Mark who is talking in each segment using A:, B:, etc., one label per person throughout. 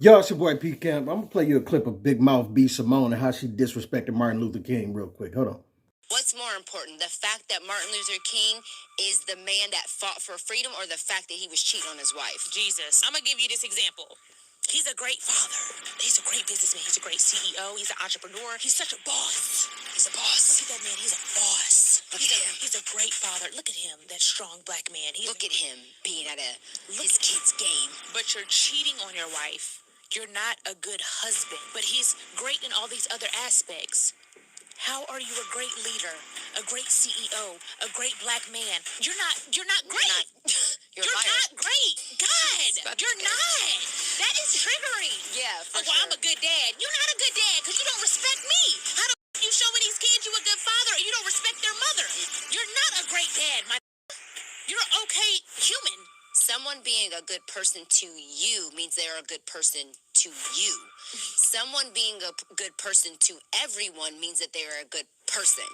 A: Yo, it's your boy P Camp. I'm gonna play you a clip of Big Mouth B Simone and how she disrespected Martin Luther King real quick. Hold on.
B: What's more important, the fact that Martin Luther King is the man that fought for freedom, or the fact that he was cheating on his wife?
C: Jesus. I'm going to give you this example. He's a great father. He's a great businessman. He's a great CEO. He's an entrepreneur. He's such a boss.
B: He's a boss.
C: Look at that man. He's a boss.
B: Look at him.
C: He's a great father. Look at him, that strong black man.
B: Look at him being at his kid's game.
C: But you're cheating on your wife. You're not a good husband. But he's great in all these other aspects. How are you a great leader, a great CEO, a great black man? You're not great.
B: You're
C: not great. God, you're not. That is triggering.
B: Yeah, for
C: well,
B: sure.
C: I'm a good dad. You're not a good dad because you don't respect me. How the you showing these kids you a good father and you don't respect their mother? You're not a great dad, my. You're an okay human.
B: Someone being a good person to you means they're a good person to you. Someone being a good person to everyone means that they're a good person.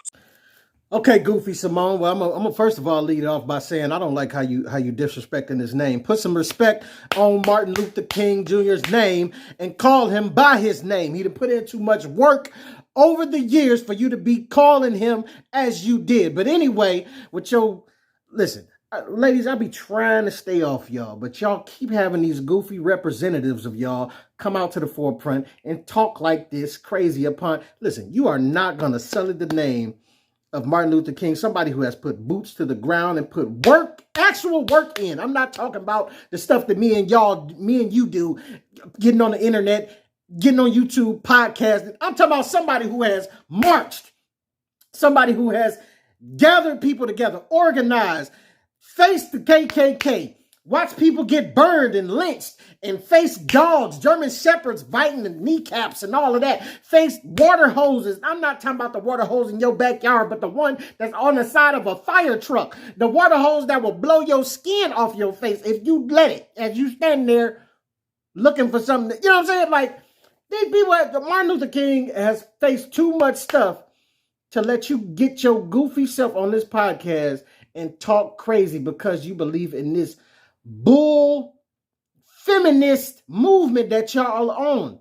A: Okay, Goofy Simone. Well, I'm gonna first of all lead off by saying I don't like how you disrespecting his name. Put some respect on Martin Luther King Jr.'s name and call him by his name. He done put in too much work over the years for you to be calling him as you did. But anyway, with your listen. Ladies, I be trying to stay off y'all, but y'all keep having these goofy representatives of y'all come out to the forefront and talk like this crazy upon. Listen, you are not going to sully the name of Martin Luther King, somebody who has put boots to the ground and put work, actual work in. I'm not talking about the stuff that me and you do, getting on the internet, getting on YouTube, podcasting. I'm talking about somebody who has marched, somebody who has gathered people together, organized, faced the KKK, watch people get burned and lynched, and face dogs, German shepherds biting the kneecaps and all of that. Face water hoses. I'm not talking about the water hose in your backyard, but the one that's on the side of a fire truck. The water hose that will blow your skin off your face if you let it, as you stand there looking for something. You know what I'm saying? Like, these people, Martin Luther King has faced too much stuff to let you get your goofy self on this podcast and talk crazy because you believe in this bull feminist movement that y'all are on.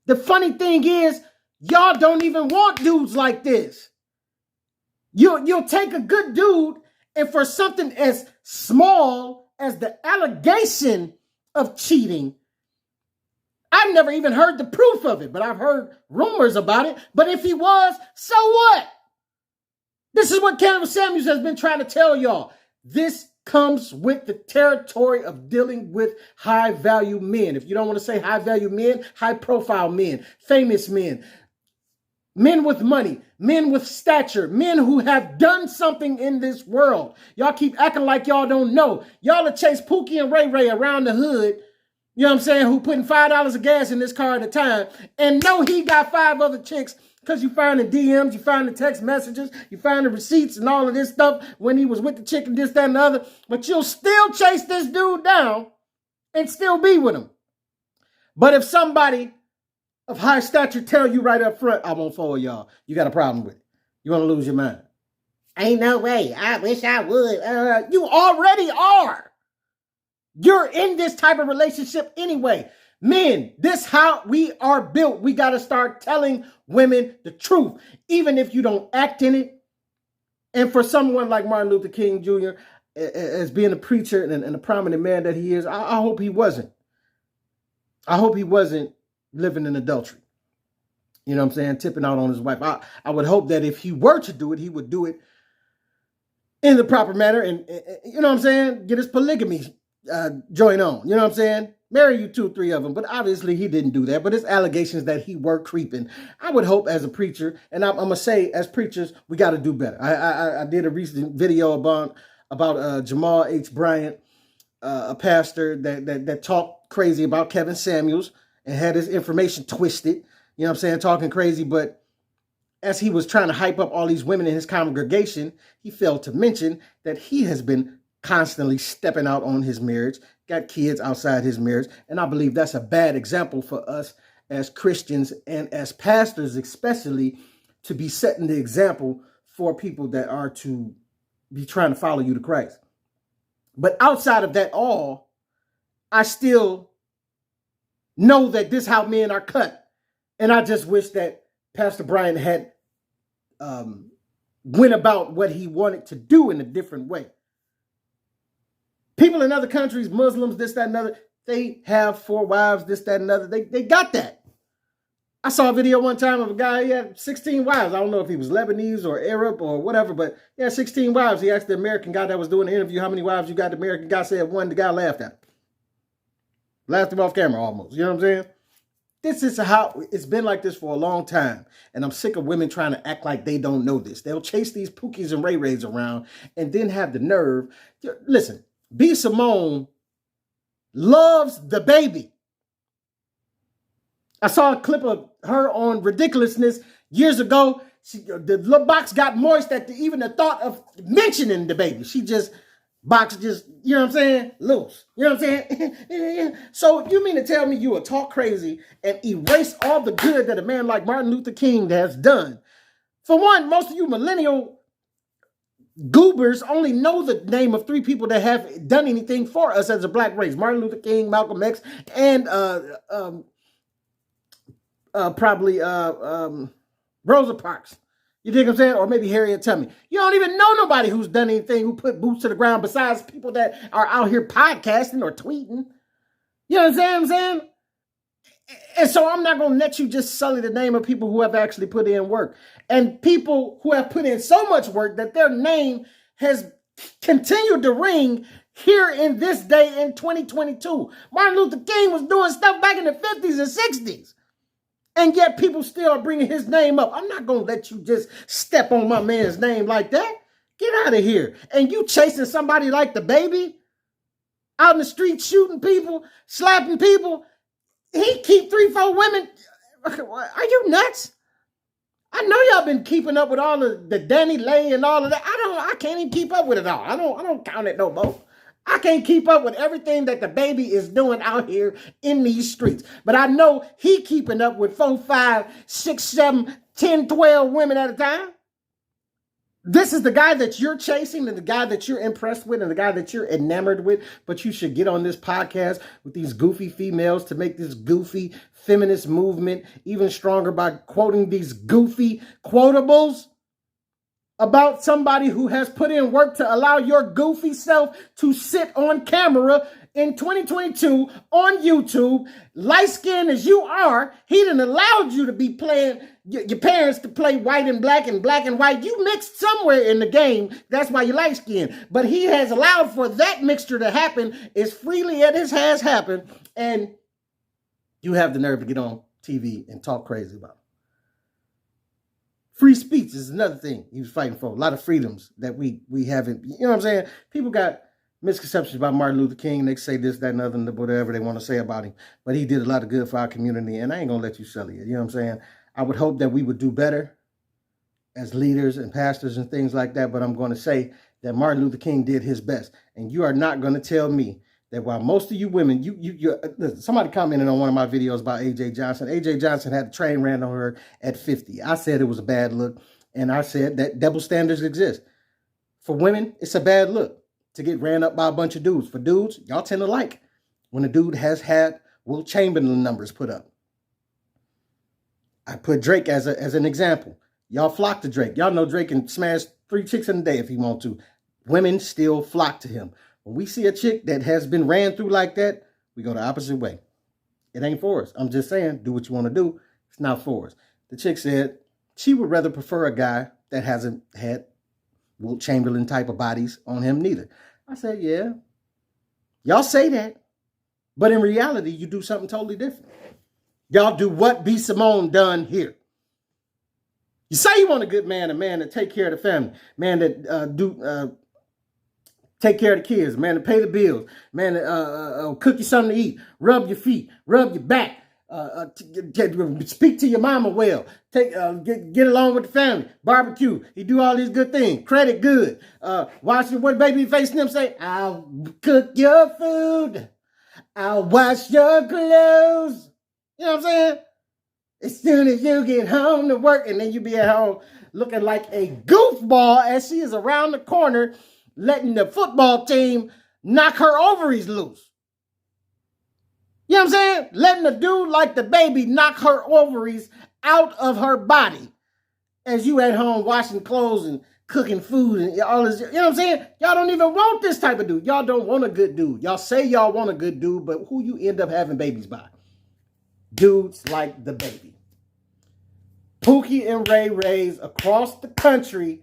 A: The funny thing is, y'all don't even want dudes like this. You'll take a good dude, and for something as small as the allegation of cheating, I've never even heard the proof of it, but I've heard rumors about it. But if he was, so what? This is what Kevin Samuels has been trying to tell y'all. This comes with the territory of dealing with high-value men. If you don't want to say high-value men, high-profile men, famous men, men with money, men with stature, men who have done something in this world. Y'all keep acting like y'all don't know. Y'all have chased Pookie and Ray Ray around the hood, you know what I'm saying, who putting $5 of gas in this car at a time, and know he got 5 other chicks. Because you find the DMs, you find the text messages, you find the receipts and all of this stuff when he was with the chick and this, that, and the other. But you'll still chase this dude down and still be with him. But if somebody of high stature tell you right up front, I won't follow y'all, you got a problem with it. You're going to lose your mind. Ain't no way. I wish I would. You already are. You're in this type of relationship anyway. Men, this how we are built. We got to start telling women the truth, even if you don't act in it. And for someone like Martin Luther King Jr., as being a preacher and a prominent man that he is, I hope he wasn't. I hope he wasn't living in adultery. You know what I'm saying? Tipping out on his wife. I would hope that if he were to do it, he would do it in the proper manner and you know what I'm saying? Get his polygamy joint on. You know what I'm saying? Marry you 2 or 3 of them. But obviously he didn't do that. But it's allegations that he were creeping. I would hope as a preacher, and I'm going to say as preachers, we got to do better. I did a recent video about Jamal H. Bryant, a pastor that talked crazy about Kevin Samuels and had his information twisted. You know what I'm saying? Talking crazy. But as he was trying to hype up all these women in his congregation, he failed to mention that he has been constantly stepping out on his marriage, got kids outside his marriage. And I believe that's a bad example for us as Christians and as pastors, especially, to be setting the example for people that are to be trying to follow you to Christ. But outside of that all, I still know that this how men are cut. And I just wish that Pastor Brian had went about what he wanted to do in a different way. People in other countries, Muslims, this, that, and other, they have 4 wives, this, that, and other. They got that. I saw a video one time of a guy, he had 16 wives. I don't know if he was Lebanese or Arab or whatever, but he had 16 wives. He asked the American guy that was doing the interview, how many wives you got? The American guy said 1. The guy laughed at him. Laughed him off camera almost. You know what I'm saying? This is how it's been like this for a long time. And I'm sick of women trying to act like they don't know this. They'll chase these Pookies and Ray Rays around and then have the nerve. Listen, B Simone loves the baby. I saw a clip of her on Ridiculousness years ago. The little box got moist at even the thought of mentioning the baby. She just, box just, you know what I'm saying, loose. You know what I'm saying? So you mean to tell me you will talk crazy and erase all the good that a man like Martin Luther King has done? For one, most of you millennial goobers only know the name of 3 people that have done anything for us as a black race. Martin Luther King, Malcolm X, and probably Rosa Parks. You dig what I'm saying? Or maybe Harriet Tubman. You don't even know nobody who's done anything, who put boots to the ground besides people that are out here podcasting or tweeting. You know what I'm saying? And so I'm not going to let you just sully the name of people who have actually put in work. And people who have put in so much work that their name has continued to ring here in this day in 2022. Martin Luther King was doing stuff back in the 50s and 60s. And yet people still are bringing his name up. I'm not going to let you just step on my man's name like that. Get out of here. And you chasing somebody like the baby out in the street shooting people, slapping people. He keep 3-4 women. Are you nuts? I know y'all been keeping up with all of the Danny Lay and all of that. I can't even keep up with it all. I don't count it no more. I can't keep up with everything that the baby is doing out here in these streets. But I know he keeping up with 4, 5, 6, 7, 10, 12 women at a time. This is the guy that you're chasing and the guy that you're impressed with and the guy that you're enamored with. But you should get on this podcast with these goofy females to make this goofy feminist movement even stronger by quoting these goofy quotables about somebody who has put in work to allow your goofy self to sit on camera in 2022 on YouTube, light-skinned as you are. He done allowed you to be playing, your parents to play white and black and white. You mixed somewhere in the game. That's why you light-skinned. But he has allowed for that mixture to happen as freely as it has happened. And you have the nerve to get on TV and talk crazy about it. Free speech is another thing he was fighting for. A lot of freedoms that we haven't, you know what I'm saying? People got misconceptions about Martin Luther King. They say this, that, and other, and whatever they want to say about him. But he did a lot of good for our community, and I ain't going to let you sell it. You know what I'm saying? I would hope that we would do better as leaders and pastors and things like that, but I'm going to say that Martin Luther King did his best. And you are not going to tell me that while most of you women, listen, somebody commented on one of my videos about A.J. Johnson. A.J. Johnson had a train ran on her at 50. I said it was a bad look, and I said that double standards exist. For women, it's a bad look to get ran up by a bunch of dudes. For dudes, y'all tend to like when a dude has had Will Chamberlain numbers put up. I put Drake as an example. Y'all flock to Drake. Y'all know Drake can smash 3 chicks in a day if he want to. Women still flock to him. When we see a chick that has been ran through like that, we go the opposite way. It ain't for us. I'm just saying, do what you want to do. It's not for us. The chick said she would rather prefer a guy that hasn't had Wilt Chamberlain type of bodies on him neither. I said, yeah. Y'all say that. But in reality, you do something totally different. Y'all do what B Simone done here. You say you want a man that take care of the family, man that take care of the kids, man to pay the bills, man to cook you something to eat, rub your feet, rub your back, speak to your mama well, get along with the family, barbecue. He do all these good things, credit good. Watch what Babyface them say, I'll cook your food, I'll wash your clothes. You know what I'm saying? As soon as you get home to work, and then you be at home looking like a goofball as she is around the corner letting the football team knock her ovaries loose. You know what I'm saying? Letting a dude like the baby knock her ovaries out of her body as you at home washing clothes and cooking food and all this. You know what I'm saying? Y'all don't even want this type of dude. Y'all don't want a good dude. Y'all say y'all want a good dude, but who you end up having babies by? Dudes like the baby. Pookie and Ray Rays across the country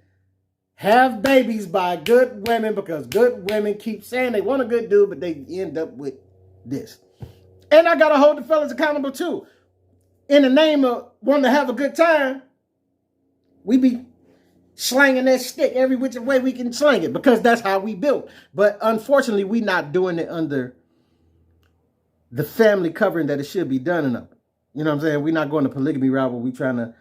A: have babies by good women because good women keep saying they want a good dude, but they end up with this. And I got to hold the fellas accountable too. In the name of wanting to have a good time, we be slanging that stick every which way we can slang it because that's how we built. But unfortunately, we not doing it under the family covering that it should be done in. You know what I'm saying? We're not going the polygamy route where we trying to,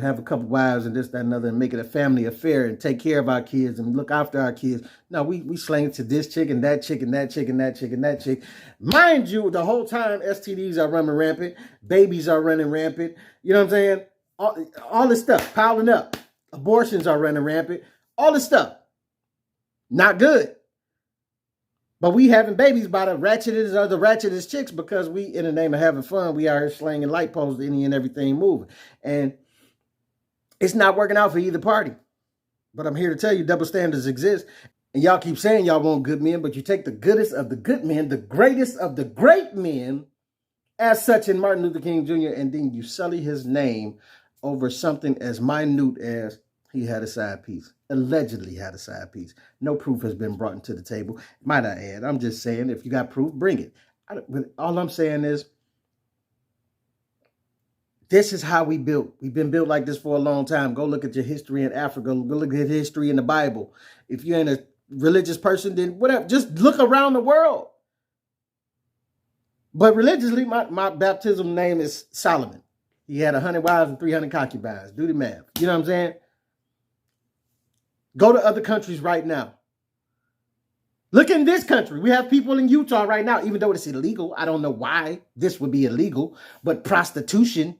A: have a couple wives and this, that, and other and make it a family affair and take care of our kids and look after our kids. No, we slang it to this chick and that chick and that chick and that chick and that chick. Mind you, the whole time STDs are running rampant. Babies are running rampant. You know what I'm saying? All this stuff piling up. Abortions are running rampant. All this stuff. Not good. But we having babies by the ratchetest or the ratchetest chicks because we, in the name of having fun, we are here slanging light poles, any and everything moving. And it's not working out for either party. But I'm here to tell you double standards exist. And y'all keep saying y'all want good men, but you take the goodest of the good men, the greatest of the great men, as such in Martin Luther King Jr., and then you sully his name over something as minute as he had a side piece. Allegedly had a side piece. No proof has been brought into the table. Might I add, I'm just saying, if you got proof, bring it. All I'm saying is, this is how we built. We've been built like this for a long time. Go look at your history in Africa. Go look at history in the Bible. If you ain't a religious person, then whatever. Just look around the world. But religiously, my baptism name is Solomon. He had 100 wives and 300 concubines. Do the math. You know what I'm saying? Go to other countries right now. Look in this country. We have people in Utah right now, even though it's illegal. I don't know why this would be illegal, but prostitution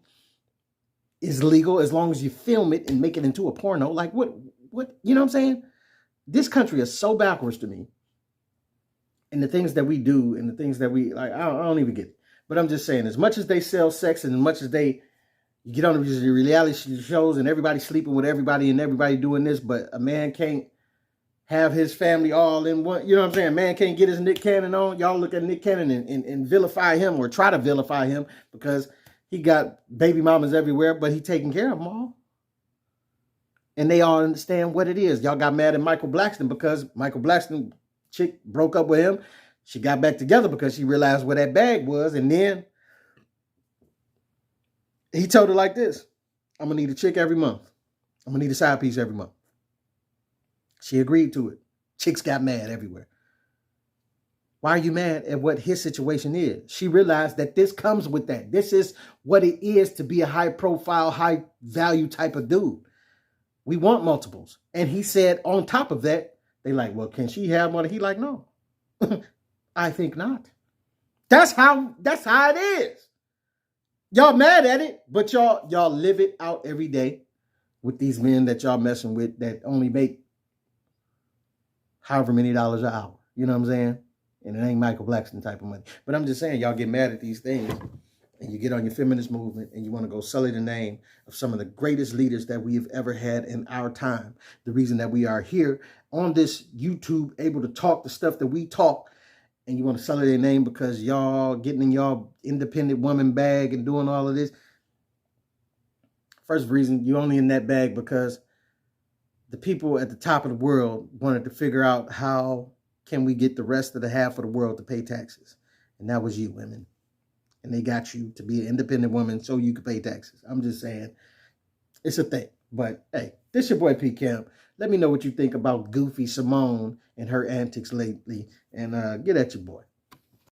A: is legal as long as you film it and make it into a porno. Like what, you know what I'm saying? This country is so backwards to me. And the things that we do and the things that we, like, I don't even get it. But I'm just saying, as much as they sell sex and as much as they get on these reality shows and everybody sleeping with everybody and everybody doing this, but a man can't have his family all in one. You know what I'm saying? Man can't get his Nick Cannon on. Y'all look at Nick Cannon and vilify him or try to vilify him because he got baby mamas everywhere, but he taking care of them all. And they all understand what it is. Y'all got mad at Michael Blackson because Michael Blackson chick broke up with him. She got back together because she realized where that bag was. And then he told her like this: I'm going to need a chick every month. I'm going to need a side piece every month. She agreed to it. Chicks got mad everywhere. Why are you mad at what his situation is? She realized that this comes with that. This is what it is to be a high profile, high value type of dude. We want multiples. And he said on top of that, they like, well, can she have one? He like, no, I think not. That's how it is. Y'all mad at it, but y'all live it out every day with these men that y'all messing with that only make however many dollars an hour. You know what I'm saying? And it ain't Michael Blackson type of money. But I'm just saying, y'all get mad at these things and you get on your feminist movement and you want to go sully the name of some of the greatest leaders that we've ever had in our time. The reason that we are here on this YouTube, able to talk the stuff that we talk, and you want to sully their name because y'all getting in y'all independent woman bag and doing all of this. First reason, you only in that bag because the people at the top of the world wanted to figure out how can we get the rest of the half of the world to pay taxes. And that was you, women. And they got you to be an independent woman so you could pay taxes. I'm just saying, it's a thing. But hey, this your boy P Camp. Let me know what you think about Goofy Simone and her antics lately. And get at your boy.